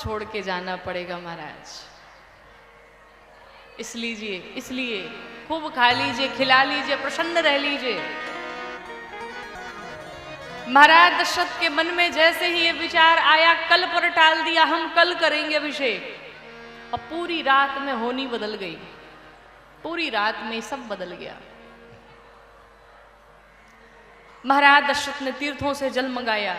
छोड़ के जाना पड़ेगा महाराज। इसलिए खूब खा लीजिए, खिला लीजिए, प्रसन्न रह लीजिए। महाराज दशरथ के मन में जैसे ही ये विचार आया, कल पर टाल दिया, हम कल करेंगे अभिषेक, और पूरी रात में होनी बदल गई। पूरी रात में सब बदल गया। महाराज दशरथ ने तीर्थों से जल मंगाया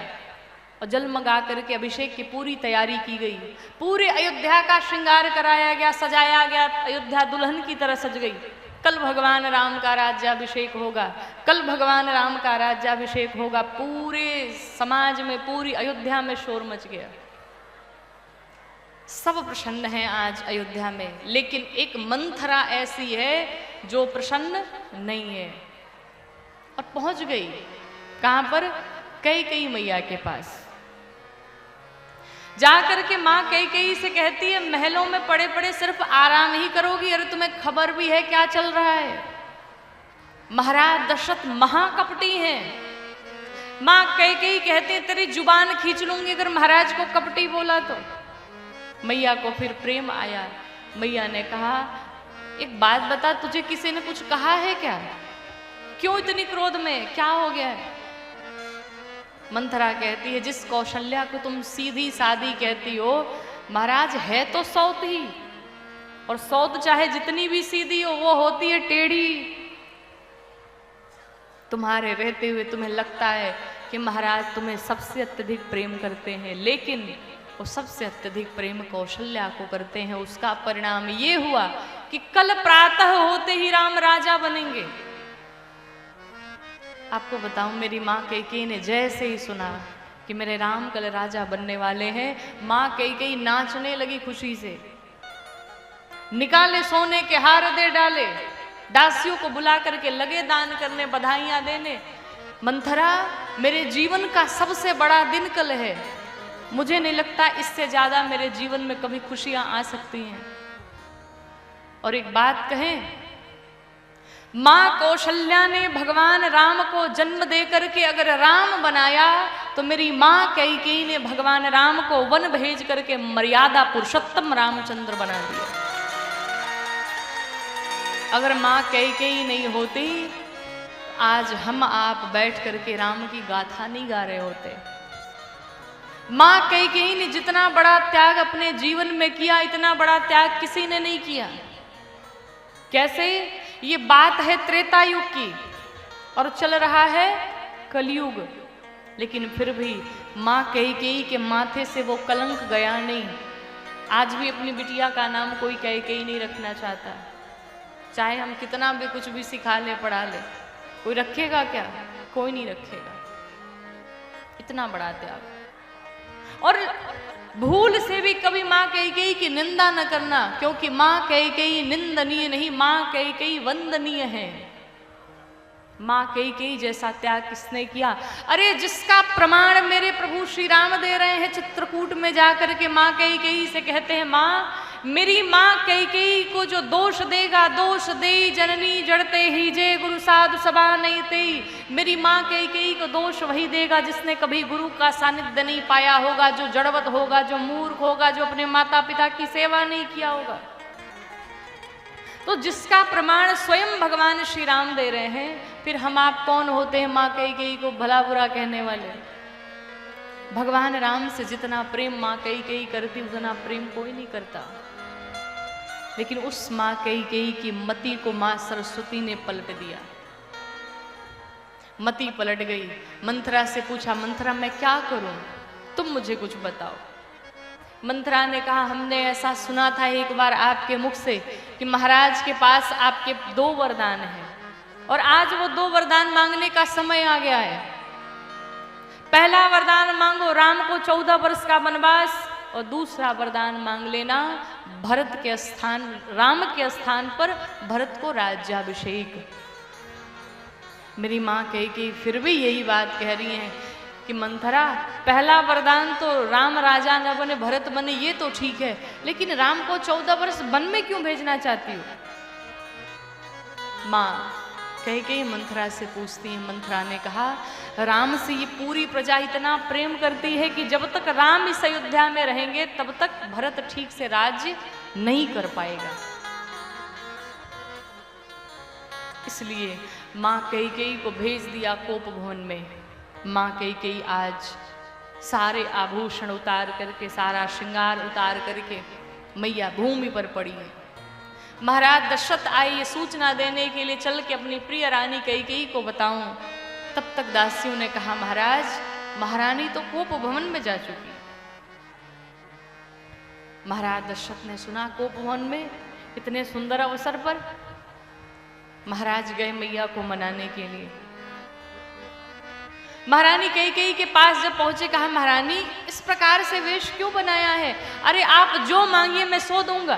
और जल मंगा करके अभिषेक की पूरी तैयारी की गई। पूरे अयोध्या का श्रृंगार कराया गया, सजाया गया। अयोध्या दुल्हन की तरह सज गई। कल भगवान राम का राज्याभिषेक होगा, कल भगवान राम का राज्याभिषेक होगा। पूरे समाज में, पूरी अयोध्या में शोर मच गया। सब प्रसन्न हैं आज अयोध्या में, लेकिन एक मंथरा ऐसी है जो प्रसन्न नहीं है। और पहुंच गई कहां पर? कैकेयी मैया के पास। जाकर के मां कैकेयी से कहती है, महलों में पड़े पड़े सिर्फ आराम ही करोगी? अरे तुम्हें खबर भी है क्या चल रहा है? महाराज दशरथ महाकपटी हैं। मां कैकेयी कहती है, तेरी जुबान खींच लूंगी अगर महाराज को कपटी बोला तो। मैया को फिर प्रेम आया। मैया ने कहा, एक बात बता, तुझे किसी ने कुछ कहा है क्या? क्यों इतनी क्रोध में, क्या हो गया है? मंथरा कहती है, जिस कौशल्या को तुम सीधी सादी कहती हो, महाराज है तो सौत ही, और सौत चाहे जितनी भी सीधी हो वो होती है टेढ़ी। तुम्हारे रहते हुए तुम्हें लगता है कि महाराज तुम्हें सबसे अत्यधिक प्रेम करते हैं, लेकिन वो सबसे अत्यधिक प्रेम कौशल्या को करते हैं। उसका परिणाम ये हुआ कि कल प्रातः होते ही राम राजा बनेंगे। आपको बताऊं, मेरी माँ कैकेयी ने जैसे ही सुना कि मेरे राम कल राजा बनने वाले हैं, माँ कैकेयी नाचने लगी खुशी से। निकाले सोने के हार दे डाले, दासियों को बुला करके लगे दान करने, बधाइयां देने। मंथरा, मेरे जीवन का सबसे बड़ा दिन कल है। मुझे नहीं लगता इससे ज्यादा मेरे जीवन में कभी खुशियां आ सकती हैं। और एक बात कहें, मां कौशल्या ने भगवान राम को जन्म दे करके अगर राम बनाया, तो मेरी मां कैकेयी ने भगवान राम को वन भेज करके मर्यादा पुरुषोत्तम रामचंद्र बना दिया। अगर मां कैकेयी नहीं होती, आज हम आप बैठ करके राम की गाथा नहीं गा रहे होते। मां कैकेयी ने जितना बड़ा त्याग अपने जीवन में किया, इतना बड़ा त्याग किसी ने नहीं किया। कैसे? ये बात है त्रेता युग की और चल रहा है कलयुग, लेकिन फिर भी मां कैकेयी के माथे से वो कलंक गया नहीं। आज भी अपनी बिटिया का नाम कोई कैकेयी नहीं रखना चाहता, चाहे हम कितना भी कुछ भी सिखा ले, पढ़ा ले। कोई रखेगा क्या? कोई नहीं रखेगा। इतना बड़ा त्याग। और भूल से भी कभी मां कैकेयी की निंदा न करना, क्योंकि मां कैकेयी निंदनीय नहीं, मां कैकेयी वंदनीय है। मां कैकेयी जैसा त्याग किसने किया? अरे जिसका प्रमाण मेरे प्रभु श्री राम दे रहे हैं चित्रकूट में जाकर के। मां कैकेयी से कहते हैं, मां, मेरी मां कैकेयी को जो दोष देगा, दोष दे जननी जड़ते ही जे गुरु साधु सभा नहीं तेई। मेरी मां कैकेयी को दोष वही देगा जिसने कभी गुरु का सानिध्य नहीं पाया होगा, जो जड़वत होगा, जो मूर्ख होगा, जो अपने माता पिता की सेवा नहीं किया होगा। तो जिसका प्रमाण स्वयं भगवान श्री राम दे रहे हैं, फिर हम आप कौन होते हैं मां कैकेयी को भला बुरा कहने वाले? भगवान राम से जितना प्रेम मां कैकेयी करती, उतना प्रेम कोई नहीं करता। लेकिन उस मां कैकेयी की मति को मां सरस्वती ने पलट दिया। मति पलट गई। मंथरा से पूछा, मंथरा मैं क्या करूं, तुम मुझे कुछ बताओ। मंथरा ने कहा, हमने ऐसा सुना था एक बार आपके मुख से कि महाराज के पास आपके 2 वरदान हैं, और आज वो 2 वरदान मांगने का समय आ गया है। पहला वरदान मांगो, राम को 14 वर्ष का वनवास, और दूसरा वरदान मांग लेना, भरत के स्थान, राम के स्थान पर भरत को राज्याभिषेक। मेरी मां कैकेयी फिर भी यही बात कह रही हैं कि मंथरा, पहला वरदान तो राम राजा न बने भरत बने, ये तो ठीक है, लेकिन राम को 14 वर्ष वन में क्यों भेजना चाहती हो? मां कई मंथरा से पूछती है। मंथरा ने कहा, राम से ये पूरी प्रजा इतना प्रेम करती है कि जब तक राम इस अयोध्या में रहेंगे तब तक भरत ठीक से राज्य नहीं कर पाएगा। इसलिए माँ कैकेयी को भेज दिया कोप भवन में। माँ कैकेयी आज सारे आभूषण उतार करके, सारा श्रृंगार उतार करके मैया भूमि पर पड़ी है। महाराज दशरथ आए ये सूचना देने के लिए, चल के अपनी प्रिय रानी कैकेयी को बताऊं। तब तक दासियों ने कहा, महाराज महारानी तो कोप भवन में जा चुकी। महाराज दशरथ ने सुना कोप भवन में इतने सुंदर अवसर पर महाराज गए मैया को मनाने के लिए। महारानी कैकेयी के पास जब पहुंचे, कहा, महारानी इस प्रकार से वेश क्यों बनाया है? अरे आप जो मांगिए मैं सो दूंगा।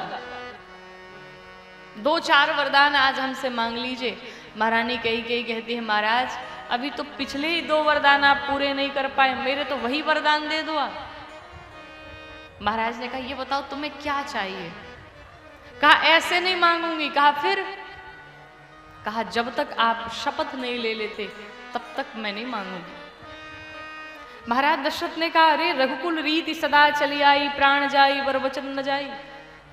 2-4 वरदान आज हमसे मांग लीजिए। महारानी कैकेयी कहती है, महाराज अभी तो पिछले ही 2 वरदान आप पूरे नहीं कर पाए, मेरे तो वही वरदान दे दो आप। महाराज ने कहा, ये बताओ तुम्हें क्या चाहिए? कहा, ऐसे नहीं मांगूंगी। कहा, फिर? कहा, जब तक आप शपथ नहीं ले लेते तब तक मैं नहीं मांगूंगी। महाराज दशरथ ने कहा, अरे रघुकुल रीति सदा चली आई, प्राण जाई वर वचन न जाई।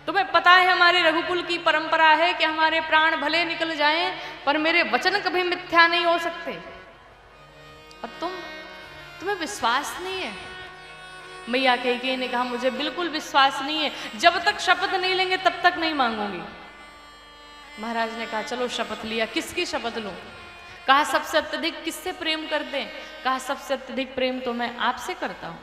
तुम्हें पता है हमारे रघुकुल की परंपरा है कि हमारे प्राण भले निकल जाएं पर मेरे वचन कभी मिथ्या नहीं हो सकते। और तुम्हें विश्वास नहीं है? मैया कैकेयी ने कहा, मुझे बिल्कुल विश्वास नहीं है, जब तक शपथ नहीं लेंगे तब तक नहीं मांगूंगी। महाराज ने कहा, चलो शपथ लिया। किसकी शपथ लूं? कहा, सबसे अत्यधिक किससे प्रेम करते हैं? कहा, सबसे अत्यधिक प्रेम तो मैं आपसे करता हूं।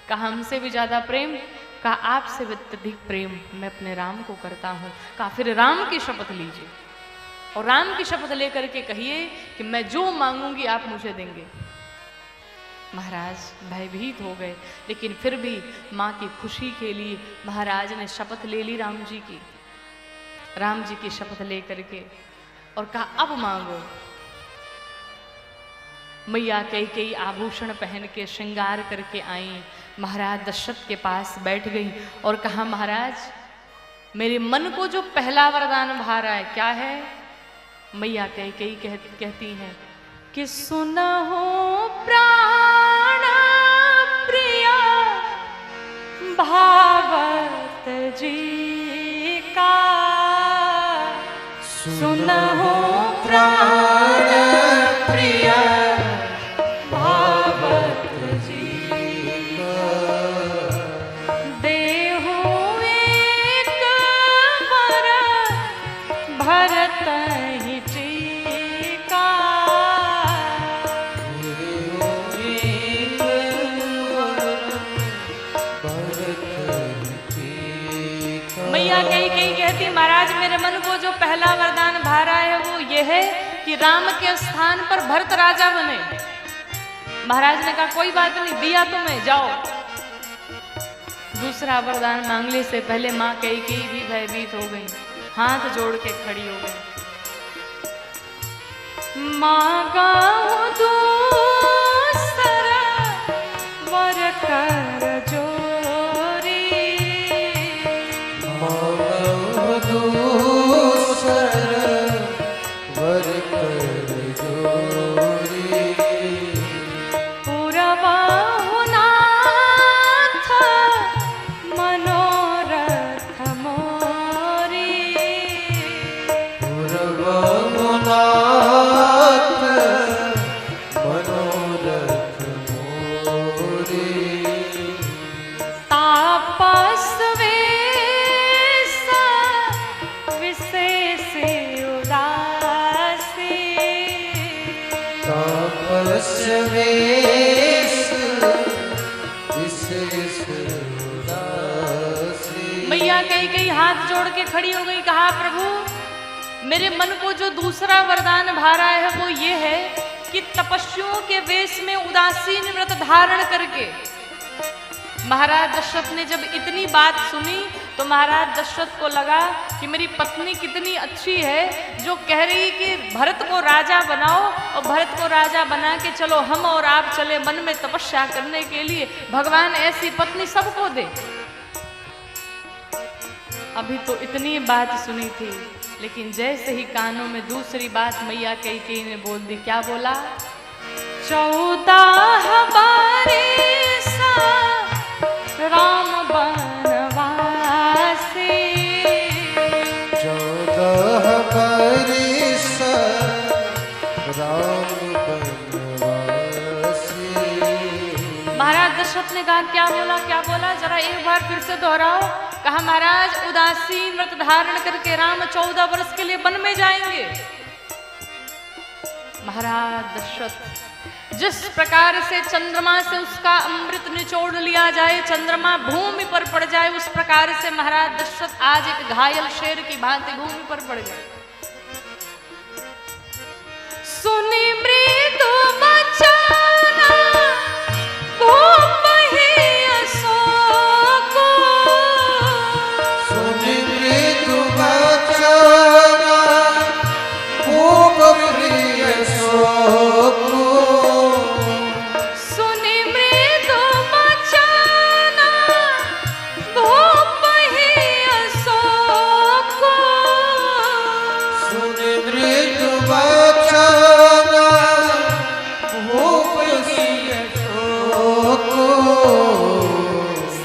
कहा, हमसे भी ज्यादा प्रेम? कहा, आपसे भी अत्यधिक प्रेम मैं अपने राम को करता हूं। कहा, फिर राम की शपथ लीजिए और राम की शपथ लेकर के कहिए कि मैं जो मांगूंगी आप मुझे देंगे। महाराज भयभीत हो गए, लेकिन फिर भी माँ की खुशी के लिए महाराज ने शपथ ले ली राम जी की। राम जी की शपथ ले करके और कहा, अब मांगो। मैया कैकेयी आभूषण पहन के श्रृंगार करके आई, महाराज दशरथ के पास बैठ गई और कहा, महाराज मेरे मन को जो पहला वरदान भा रहा है क्या है? मैया कैकेयी कहती हैं कि सुनहो प्राण प्रिया भावत जी का, सुनहो प्राण प्रिया भावत जी का, देहु एक वर भरत ही टीका, मैया कैकेयी कहती, महाराज मेरे मन को जो पहला वरदान भा रहा है वो ये है कि राम के स्थान पर भरत राजा बने। महाराज ने कहा, कोई बात नहीं, दिया तुम्हें, जाओ। दूसरा वरदान मांगने से पहले माँ कैकेयी भी भयभीत हो गई, हाथ जोड़ के खड़ी हो गई। मांगा दूसरा वर कर जोरी, वर कर जोरी, पुरबाहु नाथ मनोरथ मोरी, पुरबाहु नाथ मनोरथ मोरी, तापस वेश विशेष उदासी, तापस वेश विशेष उदासी। मैया कैकेयी हाथ जोड़ के खड़ी हो गई, कहा, प्रभु मेरे मन को जो दूसरा वरदान भा रहा है वो ये है कि तपस्वियों के वेश में उदासीन व्रत धारण करके। महाराज दशरथ ने जब इतनी बात सुनी तो महाराज दशरथ को लगा कि मेरी पत्नी कितनी अच्छी है जो कह रही कि भरत को राजा बनाओ और भरत को राजा बना के चलो हम और आप चले मन में तपस्या करने के लिए, भगवान ऐसी पत्नी सबको दे। अभी तो इतनी बात सुनी थी लेकिन जैसे ही कानों में दूसरी बात मैया कैकेयी ने बोल दी, क्या बोला? 14 बरिस राम बनवासी, 14 बरिस राम बनवासी। महाराज दशरथ ने कहा, क्या बोला क्या बोला, जरा एक बार फिर से दोहराओ। कहा, महाराज उदासीन व्रत धारण करके राम 14 वर्ष के लिए वन में जाएंगे। महाराज दशरथ, जिस प्रकार से चंद्रमा से उसका अमृत निचोड़ लिया जाए, चंद्रमा भूमि पर पड़ जाए, उस प्रकार से महाराज दशरथ आज एक घायल शेर की भांति भूमि पर पड़ गए। सुनी मृदु बचना भूप ही अशोक, सुनि मृदु बचना भूप प्रिय शोक, सुनी मृदु बचना भूप ही अशोक, सुनि मृदु बचना भूप प्रिय शोक।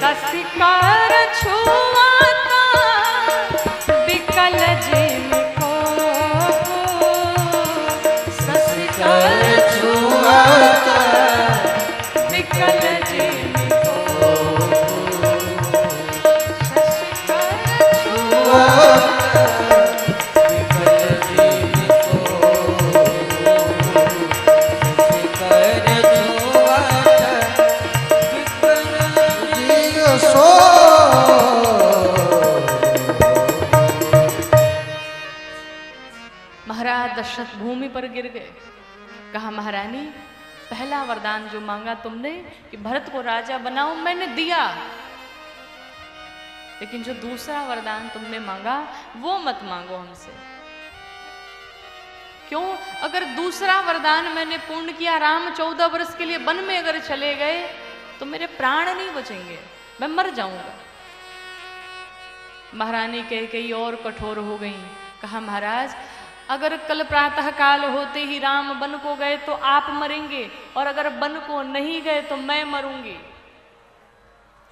ससिकर छुआता विकल जिनको, ससिकर छुआता विकल जिनको, ससिकर छुआता विकल जिनको, ससिकर छुआता विकल जिनको सो। महाराज दशरथ भूमि पर गिर गए। कहा, महारानी, पहला वरदान जो मांगा तुमने कि भरत को राजा बनाओ, मैंने दिया, लेकिन जो दूसरा वरदान तुमने मांगा वो मत मांगो हमसे। क्यों? अगर दूसरा वरदान मैंने पूर्ण किया, राम 14 वर्ष के लिए वन में अगर चले गए तो मेरे प्राण नहीं बचेंगे, मैं मर जाऊंगा। महारानी कैकेयी और कठोर हो गई। कहा, महाराज, अगर कल प्रातः काल होते ही राम वन को गए तो आप मरेंगे, और अगर वन को नहीं गए तो मैं मरूंगी।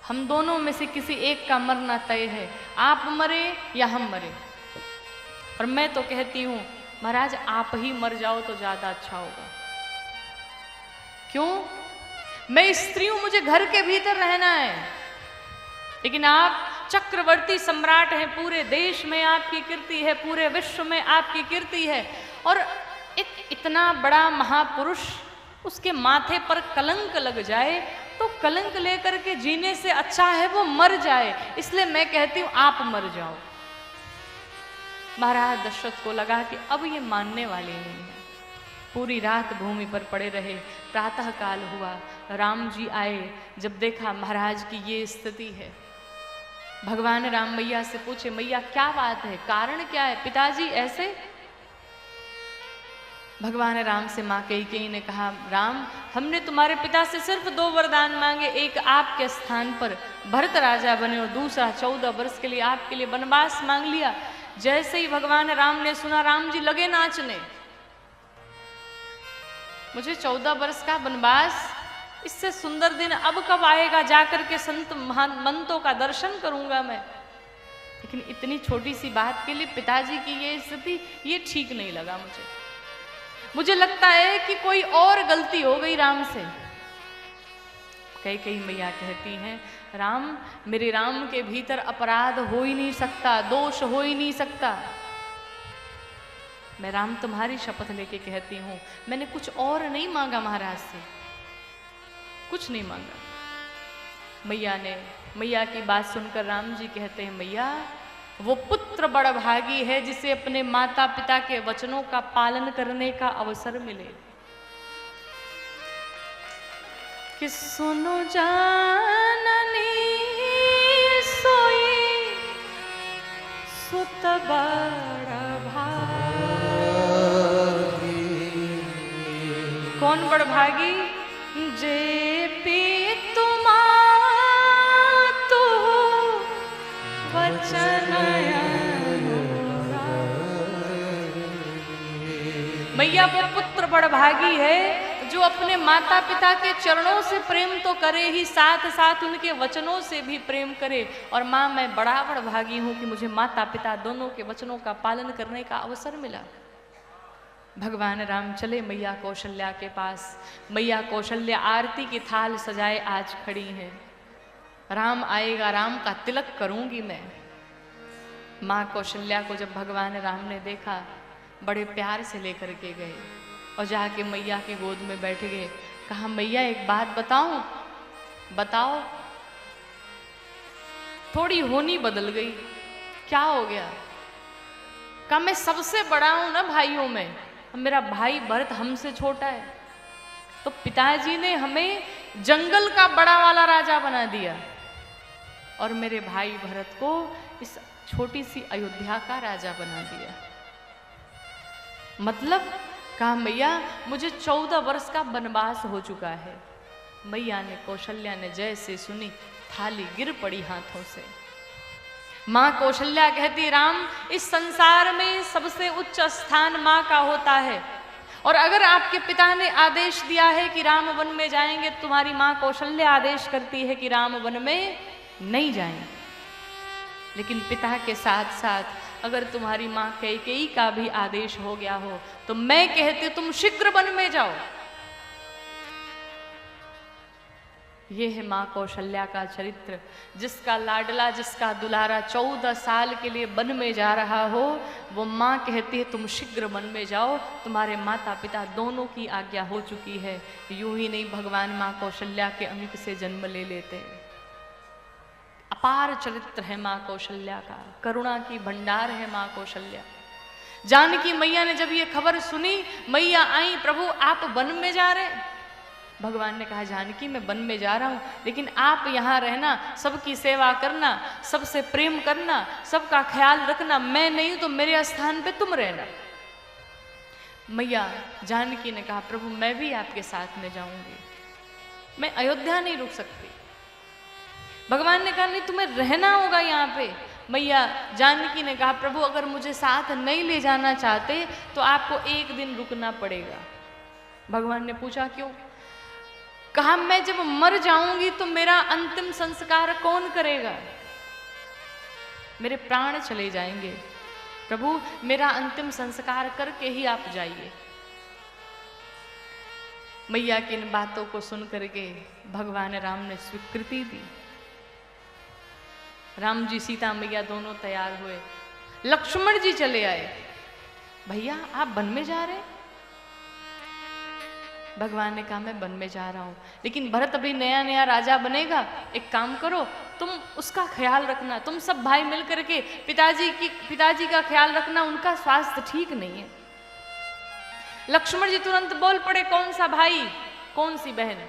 हम दोनों में से किसी एक का मरना तय है, आप मरे या हम मरे। और मैं तो कहती हूं महाराज, आप ही मर जाओ तो ज्यादा अच्छा होगा। क्यों? मैं स्त्री हूं, मुझे घर के भीतर रहना है, लेकिन आप चक्रवर्ती सम्राट हैं, पूरे देश में आपकी कीर्ति है, पूरे विश्व में आपकी कीर्ति है, और एक इतना बड़ा महापुरुष, उसके माथे पर कलंक लग जाए तो कलंक लेकर के जीने से अच्छा है वो मर जाए। इसलिए मैं कहती हूं आप मर जाओ। महाराज दशरथ को लगा कि अब ये मानने वाले नहीं है। पूरी रात भूमि पर पड़े रहे। प्रातः काल हुआ, राम जी आए। जब देखा महाराज की ये स्थिति है, भगवान राम मैया से पूछे, मैया क्या बात है, कारण क्या है, पिताजी ऐसे? भगवान राम से माँ कैकेयी ने कहा, राम, हमने तुम्हारे पिता से सिर्फ 2 वरदान मांगे, एक आपके स्थान पर भरत राजा बने और दूसरा 14 वर्ष के लिए आपके लिए वनवास मांग लिया। जैसे ही भगवान राम ने सुना, राम जी लगे नाचने। मुझे 14 वर्ष का वनवास, इससे सुंदर दिन अब कब आएगा, जाकर के संत महंतों का दर्शन करूंगा मैं। लेकिन इतनी छोटी सी बात के लिए पिताजी की ये स्थिति, ये ठीक नहीं लगा मुझे लगता है कि कोई और गलती हो गई राम से। कैकेयी मैया कहती हैं, राम, मेरे राम के भीतर अपराध हो ही नहीं सकता, दोष हो ही नहीं सकता। मैं राम तुम्हारी शपथ लेके कहती हूं, मैंने कुछ और नहीं मांगा महाराज से, कुछ नहीं मांगा। मैया की बात सुनकर राम जी कहते हैं, मैया, वो पुत्र बड़ा भागी है जिसे अपने माता पिता के वचनों का पालन करने का अवसर मिले। कि सुनो जाननी सोई सुत बड़ा भागी। कौन बड़ भागी? जे पी तुमा तो वचन अनुरागी। बड़भागी है जो अपने माता पिता के चरणों से प्रेम तो करे ही, साथ साथ उनके वचनों से भी प्रेम करे। और माँ, मैं बड़ा बड़भागी हूँ कि मुझे माता पिता दोनों के वचनों का पालन करने का अवसर मिला। भगवान राम चले मैया कौशल्या के पास। मैया कौशल्या आरती की थाल सजाए आज खड़ी हैं। राम आएगा, राम का तिलक करूंगी मैं। माँ कौशल्या को जब भगवान राम ने देखा, बड़े प्यार से लेकर के गए और जाके मैया की गोद में बैठ गए। कहा, मैया एक बात बताऊं? बताओ। थोड़ी होनी बदल गई। क्या हो गया? कहा, मैं सबसे बड़ा हूं ना भाइयों में, मेरा भाई भरत हमसे छोटा है, तो पिताजी ने हमें जंगल का बड़ा वाला राजा बना दिया और मेरे भाई भरत को इस छोटी सी अयोध्या का राजा बना दिया। मतलब? कहा, मैया मुझे 14 वर्ष का वनवास हो चुका है। मैया ने, कौशल्या ने जैसे सुनी, थाली गिर पड़ी हाथों से। माँ कौशल्या कहती, राम, इस संसार में सबसे उच्च स्थान माँ का होता है, और अगर आपके पिता ने आदेश दिया है कि राम वन में जाएंगे, तुम्हारी माँ कौशल्या आदेश करती है कि राम वन में नहीं जाएं। लेकिन पिता के साथ साथ अगर तुम्हारी माँ कैकेयी का भी आदेश हो गया हो तो मैं कहती तुम शीघ्र वन में जाओ। ये है माँ कौशल्या का चरित्र। जिसका लाडला, जिसका दुलारा 14 साल के लिए वन में जा रहा हो, वो माँ कहती है तुम शीघ्र वन में जाओ, तुम्हारे माता पिता दोनों की आज्ञा हो चुकी है। यूं ही नहीं, भगवान माँ कौशल्या के अंक से जन्म ले लेते हैं। अपार चरित्र है माँ कौशल्या का, करुणा की भंडार है माँ कौशल्या। जानकी मैया ने जब ये खबर सुनी, मैया आई, प्रभु आप वन में जा रहे हैं? भगवान ने कहा, जानकी मैं वन में जा रहा हूँ, लेकिन आप यहाँ रहना, सबकी सेवा करना, सबसे प्रेम करना, सबका ख्याल रखना। मैं नहीं तो मेरे स्थान पे तुम रहना। मैया जानकी ने कहा, प्रभु मैं भी आपके साथ में जाऊंगी, मैं अयोध्या नहीं रुक सकती। भगवान ने कहा, नहीं तुम्हें रहना होगा यहाँ पे। मैया जानकी ने कहा, प्रभु अगर मुझे साथ नहीं ले जाना चाहते तो आपको एक दिन रुकना पड़ेगा। भगवान ने पूछा क्यों? कहा, मैं जब मर जाऊंगी तो मेरा अंतिम संस्कार कौन करेगा? मेरे प्राण चले जाएंगे, प्रभु मेरा अंतिम संस्कार करके ही आप जाइए। मैया की इन बातों को सुन करके भगवान राम ने स्वीकृति दी। राम जी सीता मैया दोनों तैयार हुए। लक्ष्मण जी चले आए। भैया आप वन में जा रहे हैं? भगवान ने कहा, मैं वन में जा रहा हूं, लेकिन भरत अभी नया नया राजा बनेगा, एक काम करो तुम उसका ख्याल रखना, तुम सब भाई मिल करके पिताजी का ख्याल रखना, उनका स्वास्थ्य ठीक नहीं है। लक्ष्मण जी तुरंत बोल पड़े, कौन सा भाई, कौन सी बहन,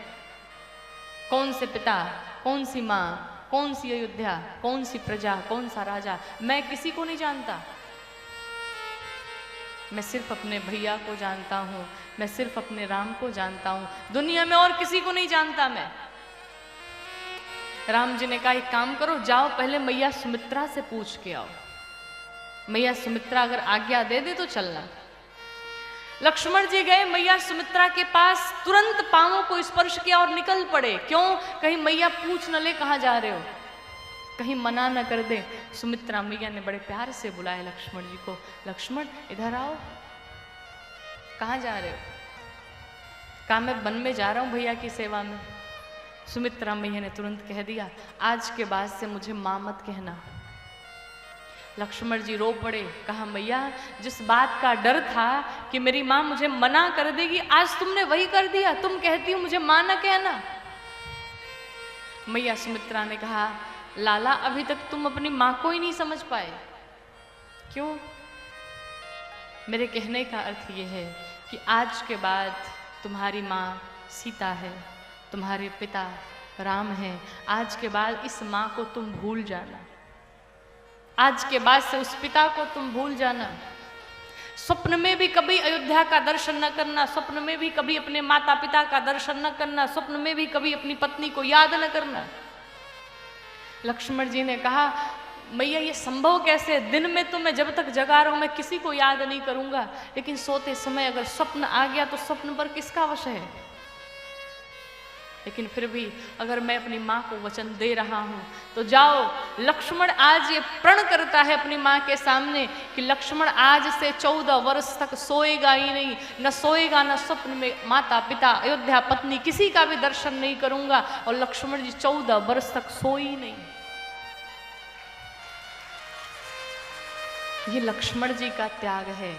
कौन से पिता, कौन सी माँ, कौन सी अयोध्या, कौन सी प्रजा, कौन सा राजा, मैं किसी को नहीं जानता। मैं सिर्फ अपने भैया को जानता हूँ, मैं सिर्फ अपने राम को जानता हूँ, दुनिया में और किसी को नहीं जानता मैं। राम जी ने कहा, एक काम करो, जाओ पहले मैया सुमित्रा से पूछ के आओ, मैया सुमित्रा अगर आज्ञा दे दे तो चलना। लक्ष्मण जी गए मैया सुमित्रा के पास, तुरंत पांवों को स्पर्श किया और निकल पड़े। क्यों? कहीं मैया पूछ न ले कहाँ जा रहे हो, कहीं मना न कर दे। सुमित्रा मैया ने बड़े प्यार से बुलाया लक्ष्मण जी को, लक्ष्मण इधर आओ। कहाँ जा रहे हो? कहा, मैं वन में जा रहा हूँ भैया की सेवा में। सुमित्रा मैया ने तुरंत कह दिया, आज के बाद से मुझे माँ मत कहना। लक्ष्मण जी रो पड़े। कहा, मैया जिस बात का डर था कि मेरी माँ मुझे मना कर देगी, आज तुमने वही कर दिया, तुम कहती हो मुझे माँ न कहना। मैया सुमित्रा ने कहा, लाला अभी तक तुम अपनी माँ को ही नहीं समझ पाए। क्यों? मेरे कहने का अर्थ ये है कि आज के बाद तुम्हारी माँ सीता है, तुम्हारे पिता राम हैं। आज के बाद इस माँ को तुम भूल जाना, आज के बाद से उस पिता को तुम भूल जाना। स्वप्न में भी कभी अयोध्या का दर्शन न करना, स्वप्न में भी कभी अपने माता पिता का दर्शन न करना, स्वप्न में भी कभी अपनी पत्नी को याद न करना। लक्ष्मण जी ने कहा, मैया ये संभव कैसे है? दिन में तो मैं जब तक जगा रहा हूं मैं किसी को याद नहीं करूंगा, लेकिन सोते समय अगर स्वप्न आ गया तो स्वप्न पर किसका वश है? लेकिन फिर भी अगर मैं अपनी माँ को वचन दे रहा हूं तो जाओ। लक्ष्मण आज ये प्रण करता है अपनी माँ के सामने कि लक्ष्मण आज से 14 वर्ष तक सोएगा ही नहीं, न सोएगा न स्वप्न में माता पिता अयोध्या पत्नी किसी का भी दर्शन नहीं करूंगा। और लक्ष्मण जी 14 वर्ष तक सोए ही नहीं। ये लक्ष्मण जी का त्याग है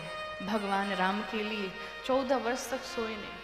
भगवान राम के लिए। 14 वर्ष तक सोए नहीं।